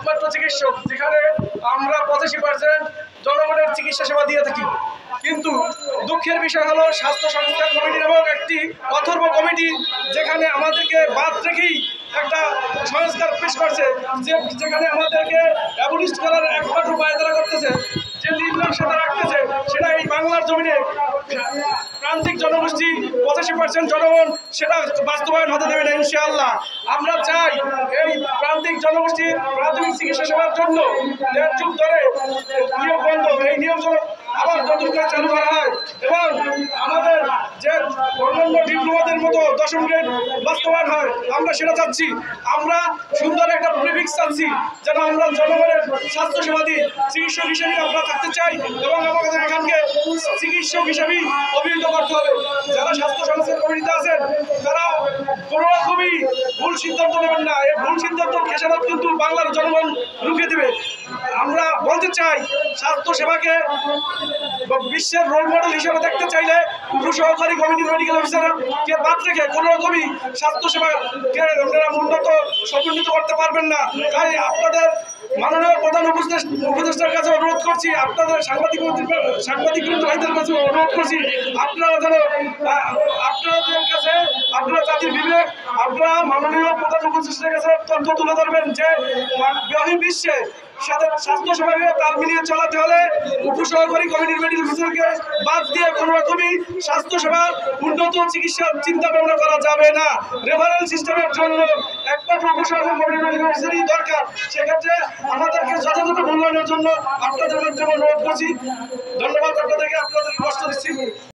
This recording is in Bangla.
একমাত্র চিকিৎসক, যেখানে আমরা 85% জনগণের চিকিৎসা সেবা দিয়ে থাকি। কিন্তু দুঃখের বিষয় হলো স্বাস্থ্য সংস্কার কমিটি নামক একটি অথর্ব কমিটি যেখানে আমাদেরকে বাদ রেখেই একটা সংস্কার পেশ করছে, যেখানে আমাদেরকে অ্যাবলিস্ট করার একমাত্র উপায় তারা করতেছে, যে নির্লক্ষ তারা রাখতেছে, সেটা এই বাংলার জমিনে প্রান্তিক জনগোষ্ঠী 85% জনগণ সেটা বাস্তবায়ন হতে দেবে না ইনশাআল্লাহ। আমরা চাই এই প্রান্তিক জনগোষ্ঠীর প্রাথমিক চিকিৎসা সেবার জন্য 1.5 যুগ ধরে নিয়োগ বন্ধ, এই নিয়োগ আবার নতুন করে চালু করা হয় এবং আমাদের যে অন্যান্য ডিপ্লোমাদের মতো 10ম গ্রেড বাস্তবায়ন হয়, আমরা সেটা চাচ্ছি। আমরা সুন্দর একটা প্রিফিক্স চাচ্ছি যেন আমরা জনগণের স্বাস্থ্য সেবা দিয়ে চিকিৎসক হিসেবে আমরা থাকতে চাই এবং আমাদের এখানকে চিকিৎসক হিসেবেই অভিহিত করতে হবে। যারা স্বাস্থ্য সংস্কার কমিটিতে আছেন তারা কোনো রকমই ভুল সিদ্ধান্ত নেবেন না। এই ভুল সিদ্ধান্ত খেসারত কিন্তু বাংলার জনগণ রুখে দেবে। আমরা বলতে চাই, স্বাস্থ্য সেবাকে বিশ্বের রোল মডেল হিসেবে দেখতে চাইলে উপসহকারী কমিটি মেডিকেল অফিসারকে বাদ রেখে কোনো রকমই স্বাস্থ্য সেবাকে আপনারা উন্নত সমুন্নত করতে পারবেন না। তাই আপনাদের মাননীয় প্রধান উপদেষ্টার কাছে অনুরোধ করছি, আপনাদের সাংবাদিক ভাইদের কাছে অনুরোধ করছি, আপনারা যেন আপনাদের কাছে আপনারা জাতির বিবেক, আপনারা মাননীয় প্রধান উপদেষ্টার কাছে তথ্য তুলে ধরবেন যে বিশ্বে সাথে স্বাস্থ্য সেবাকে তাল মিলিয়ে চালাতে হলে উপসহকারী কমিটির মেডিকেল অফিসারকে বাদ দিয়ে কোনো রকমই স্বাস্থ্য সেবার উন্নত চিকিৎসার চিন্তা ভাবনা করা যাবে না। রেফারেল সিস্টেমের জন্য একমাত্র উপসহকারী কমিটির মেডিকেল অফিসারই দরকার। সেক্ষেত্রে আমাদেরকে যথাযথ মূল্যায়নের জন্য আপনাদের মাধ্যমে অনুরোধ করছি। ধন্যবাদ আপনাদেরকে, আপনাদের কষ্ট দিচ্ছি।